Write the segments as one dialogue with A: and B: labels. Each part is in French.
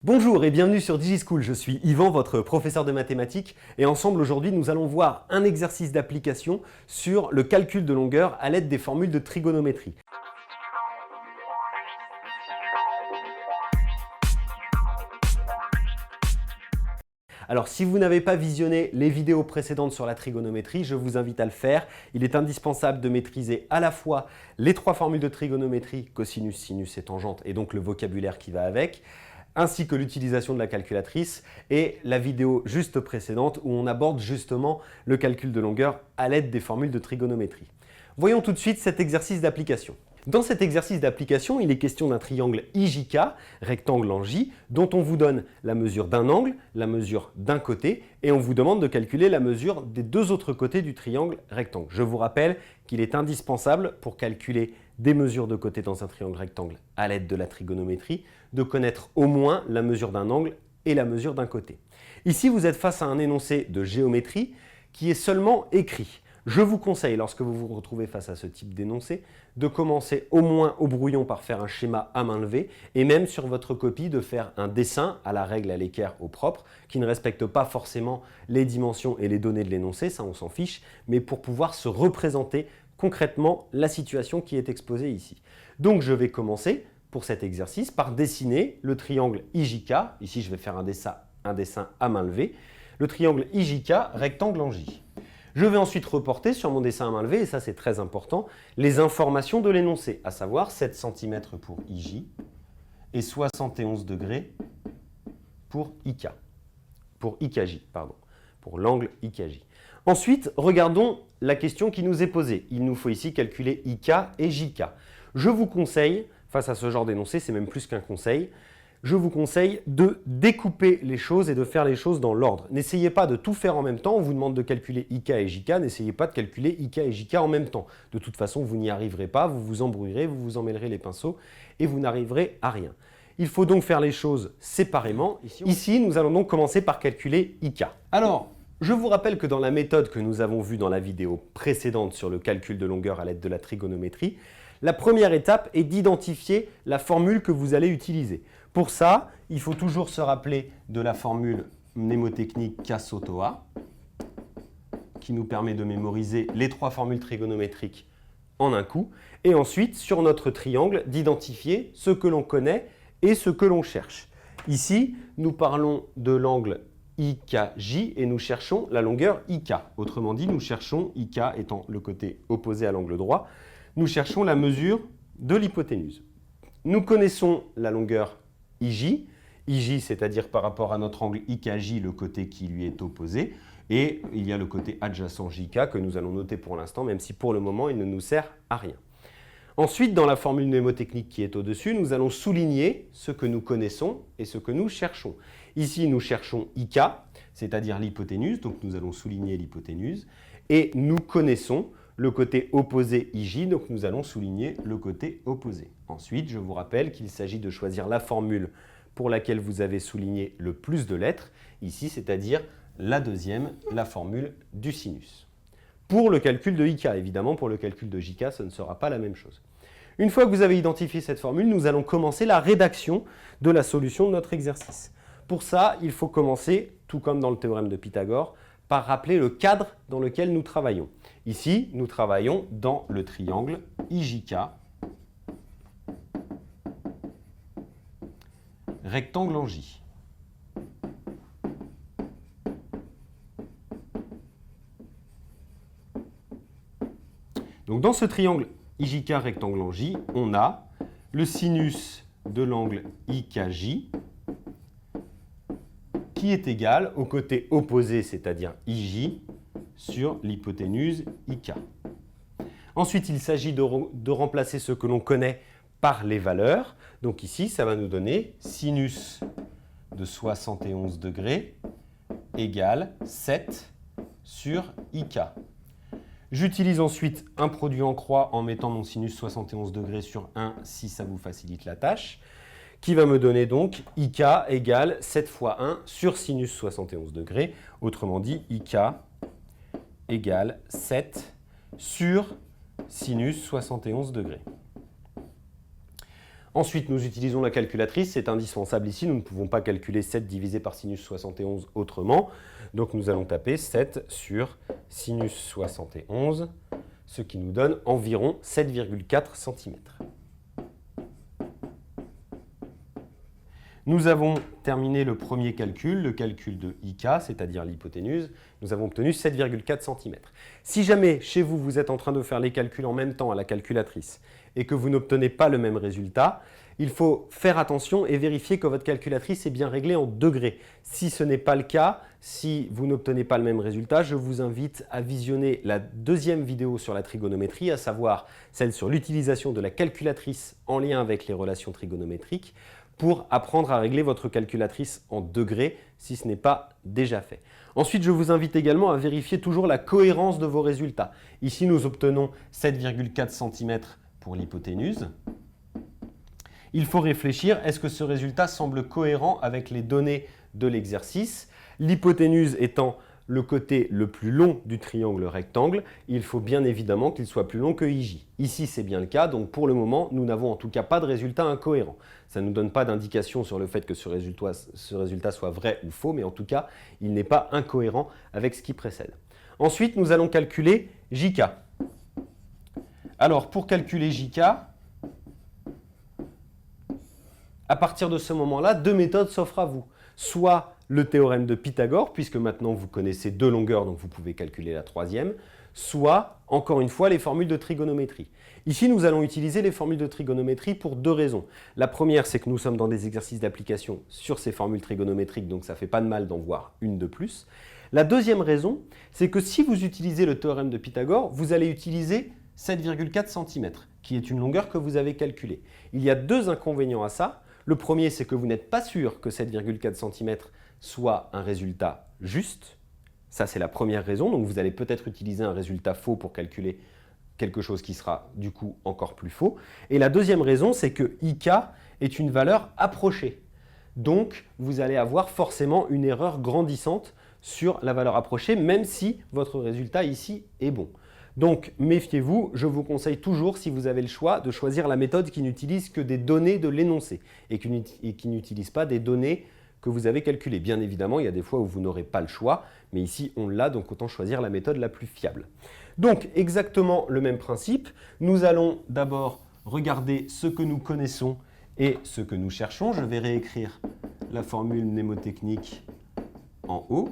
A: Bonjour et bienvenue sur DigiSchool, je suis Yvan, votre professeur de mathématiques et ensemble aujourd'hui nous allons voir un exercice d'application sur le calcul de longueur à l'aide des formules de trigonométrie. Alors si vous n'avez pas visionné les vidéos précédentes sur la trigonométrie, je vous invite à le faire. Il est indispensable de maîtriser à la fois les trois formules de trigonométrie, cosinus, sinus et tangente, et donc le vocabulaire qui va avec, ainsi que l'utilisation de la calculatrice et la vidéo juste précédente où on aborde justement le calcul de longueur à l'aide des formules de trigonométrie. Voyons tout de suite cet exercice d'application. Dans cet exercice d'application, il est question d'un triangle IJK, rectangle en J, dont on vous donne la mesure d'un angle, la mesure d'un côté, et on vous demande de calculer la mesure des deux autres côtés du triangle rectangle. Je vous rappelle qu'il est indispensable pour calculer des mesures de côté dans un triangle rectangle à l'aide de la trigonométrie, de connaître au moins la mesure d'un angle et la mesure d'un côté. Ici, vous êtes face à un énoncé de géométrie qui est seulement écrit. Je vous conseille, lorsque vous vous retrouvez face à ce type d'énoncé, de commencer au moins au brouillon par faire un schéma à main levée et même sur votre copie de faire un dessin à la règle à l'équerre au propre qui ne respecte pas forcément les dimensions et les données de l'énoncé, ça on s'en fiche, mais pour pouvoir se représenter concrètement la situation qui est exposée ici. Donc je vais commencer pour cet exercice par dessiner le triangle IJK, ici je vais faire un dessin à main levée, le triangle IJK rectangle en J. Je vais ensuite reporter sur mon dessin à main levée, et ça c'est très important, les informations de l'énoncé, à savoir 7 cm pour IJ et 71 degrés pour IK, pour IKJ, pardon, pour l'angle IKJ. Ensuite, regardons la question qui nous est posée. Il nous faut ici calculer IK et JK. Je vous conseille, face à ce genre d'énoncé, c'est même plus qu'un conseil, je vous conseille de découper les choses et de faire les choses dans l'ordre. N'essayez pas de tout faire en même temps. On vous demande de calculer IK et JK. N'essayez pas de calculer IK et JK en même temps. De toute façon, vous n'y arriverez pas. Vous vous embrouillerez, vous vous emmêlerez les pinceaux et vous n'arriverez à rien. Il faut donc faire les choses séparément. Ici, nous allons donc commencer par calculer IK. Alors, je vous rappelle que dans la méthode que nous avons vue dans la vidéo précédente sur le calcul de longueur à l'aide de la trigonométrie, la première étape est d'identifier la formule que vous allez utiliser. Pour ça, il faut toujours se rappeler de la formule mnémotechnique K-SOTO-A qui nous permet de mémoriser les trois formules trigonométriques en un coup. Et ensuite, sur notre triangle, d'identifier ce que l'on connaît et ce que l'on cherche. Ici, nous parlons de l'angle IKJ et nous cherchons la longueur IK. Autrement dit, nous cherchons, IK étant le côté opposé à l'angle droit, nous cherchons la mesure de l'hypoténuse. Nous connaissons la longueur IJ, IJ c'est-à-dire par rapport à notre angle IKJ, le côté qui lui est opposé, et il y a le côté adjacent JK que nous allons noter pour l'instant, même si pour le moment il ne nous sert à rien. Ensuite, dans la formule mnémotechnique qui est au-dessus, nous allons souligner ce que nous connaissons et ce que nous cherchons. Ici, nous cherchons IK, c'est-à-dire l'hypoténuse, donc nous allons souligner l'hypoténuse, et nous connaissons le côté opposé IJ, donc nous allons souligner le côté opposé. Ensuite, je vous rappelle qu'il s'agit de choisir la formule pour laquelle vous avez souligné le plus de lettres, ici, c'est-à-dire la deuxième, la formule du sinus. Pour le calcul de IK, évidemment, pour le calcul de JK, ce ne sera pas la même chose. Une fois que vous avez identifié cette formule, nous allons commencer la rédaction de la solution de notre exercice. Pour ça, il faut commencer, tout comme dans le théorème de Pythagore, par rappeler le cadre dans lequel nous travaillons. Ici, nous travaillons dans le triangle IJK, rectangle en J. Donc dans ce triangle IJK rectangle en J, on a le sinus de l'angle IKJ qui est égal au côté opposé, c'est-à-dire IJ, sur l'hypoténuse IK. Ensuite, il s'agit de remplacer ce que l'on connaît par les valeurs. Donc ici, ça va nous donner sinus de 71 degrés égale 7 sur IK. J'utilise ensuite un produit en croix en mettant mon sinus 71 degrés sur 1 si ça vous facilite la tâche, qui va me donner donc IK égale 7 fois 1 sur sinus 71 degrés. Autrement dit, IK égale 7 sur sinus 71 degrés. Ensuite, nous utilisons la calculatrice, c'est indispensable ici, nous ne pouvons pas calculer 7 divisé par sinus 71 autrement. Donc nous allons taper 7 sur sinus 71, ce qui nous donne environ 7,4 cm. Nous avons terminé le premier calcul, le calcul de IK, c'est-à-dire l'hypoténuse. Nous avons obtenu 7,4 cm. Si jamais chez vous, vous êtes en train de faire les calculs en même temps à la calculatrice et que vous n'obtenez pas le même résultat, il faut faire attention et vérifier que votre calculatrice est bien réglée en degrés. Si ce n'est pas le cas, si vous n'obtenez pas le même résultat, je vous invite à visionner la deuxième vidéo sur la trigonométrie, à savoir celle sur l'utilisation de la calculatrice en lien avec les relations trigonométriques, pour apprendre à régler votre calculatrice en degrés si ce n'est pas déjà fait. Ensuite, je vous invite également à vérifier toujours la cohérence de vos résultats. Ici, nous obtenons 7,4 cm pour l'hypoténuse. Il faut réfléchir, est-ce que ce résultat semble cohérent avec les données de l'exercice? L'hypoténuse étant le côté le plus long du triangle rectangle, il faut bien évidemment qu'il soit plus long que IJ. Ici, c'est bien le cas, donc pour le moment, nous n'avons en tout cas pas de résultat incohérent. Ça ne nous donne pas d'indication sur le fait que ce résultat soit vrai ou faux, mais en tout cas, il n'est pas incohérent avec ce qui précède. Ensuite, nous allons calculer JK. Alors, pour calculer JK, à partir de ce moment-là, deux méthodes s'offrent à vous. Soit le théorème de Pythagore, puisque maintenant vous connaissez deux longueurs, donc vous pouvez calculer la troisième, soit, encore une fois, les formules de trigonométrie. Ici, nous allons utiliser les formules de trigonométrie pour deux raisons. La première, c'est que nous sommes dans des exercices d'application sur ces formules trigonométriques, donc ça ne fait pas de mal d'en voir une de plus. La deuxième raison, c'est que si vous utilisez le théorème de Pythagore, vous allez utiliser 7,4 cm, qui est une longueur que vous avez calculée. Il y a deux inconvénients à ça. Le premier, c'est que vous n'êtes pas sûr que 7,4 cm soit un résultat juste. Ça, c'est la première raison. Donc, vous allez peut-être utiliser un résultat faux pour calculer quelque chose qui sera du coup encore plus faux. Et la deuxième raison, c'est que IK est une valeur approchée. Donc, vous allez avoir forcément une erreur grandissante sur la valeur approchée, même si votre résultat ici est bon. Donc, méfiez-vous, je vous conseille toujours, si vous avez le choix, de choisir la méthode qui n'utilise que des données de l'énoncé et qui n'utilise pas des données que vous avez calculées. Bien évidemment, il y a des fois où vous n'aurez pas le choix, mais ici, on l'a, donc autant choisir la méthode la plus fiable. Donc, exactement le même principe. Nous allons d'abord regarder ce que nous connaissons et ce que nous cherchons. Je vais réécrire la formule mnémotechnique en haut.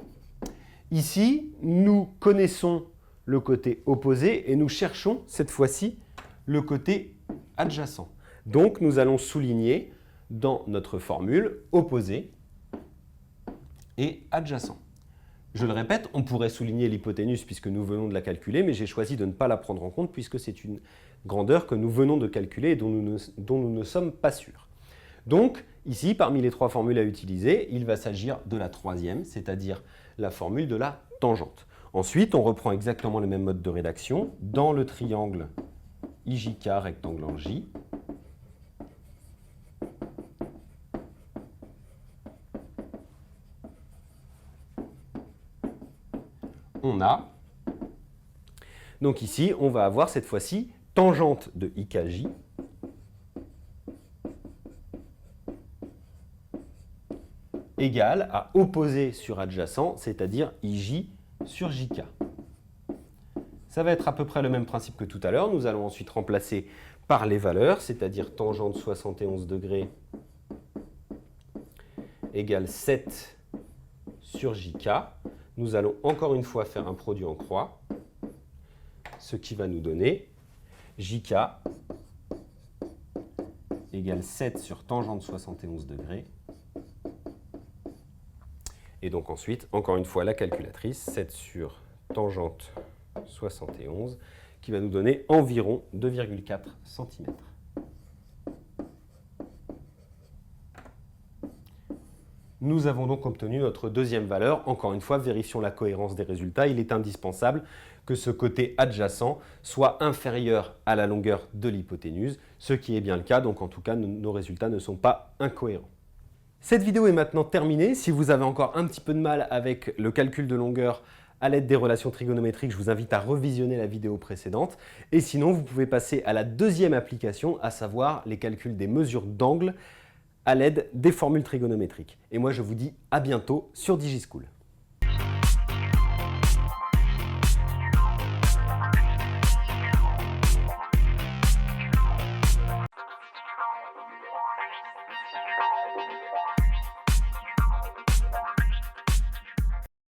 A: Ici, nous connaissons le côté opposé et nous cherchons cette fois-ci le côté adjacent. Donc, nous allons souligner dans notre formule opposé et adjacent. Je le répète, on pourrait souligner l'hypoténuse puisque nous venons de la calculer, mais j'ai choisi de ne pas la prendre en compte puisque c'est une grandeur que nous venons de calculer et dont nous ne sommes pas sûrs. Donc, ici, parmi les trois formules à utiliser, il va s'agir de la troisième, c'est-à-dire la formule de la tangente. Ensuite, on reprend exactement le même mode de rédaction. Dans le triangle IJK rectangle en J, on a, donc ici, on va avoir cette fois-ci tangente de IKJ égale à opposé sur adjacent, c'est-à-dire IJ sur JK. Ça va être à peu près le même principe que tout à l'heure. Nous allons ensuite remplacer par les valeurs, c'est-à-dire tangente 71 degrés égale 7 sur JK. Nous allons encore une fois faire un produit en croix, ce qui va nous donner JK égale 7 sur tangente 71 degrés. Et donc ensuite, encore une fois, la calculatrice, 7 sur tangente 71, qui va nous donner environ 2,4 cm. Nous avons donc obtenu notre deuxième valeur. Encore une fois, vérifions la cohérence des résultats. Il est indispensable que ce côté adjacent soit inférieur à la longueur de l'hypoténuse, ce qui est bien le cas. Donc en tout cas, nos résultats ne sont pas incohérents. Cette vidéo est maintenant terminée. Si vous avez encore un petit peu de mal avec le calcul de longueur à l'aide des relations trigonométriques, je vous invite à revisionner la vidéo précédente. Et sinon, vous pouvez passer à la deuxième application, à savoir les calculs des mesures d'angle à l'aide des formules trigonométriques. Et moi, je vous dis à bientôt sur DigiSchool.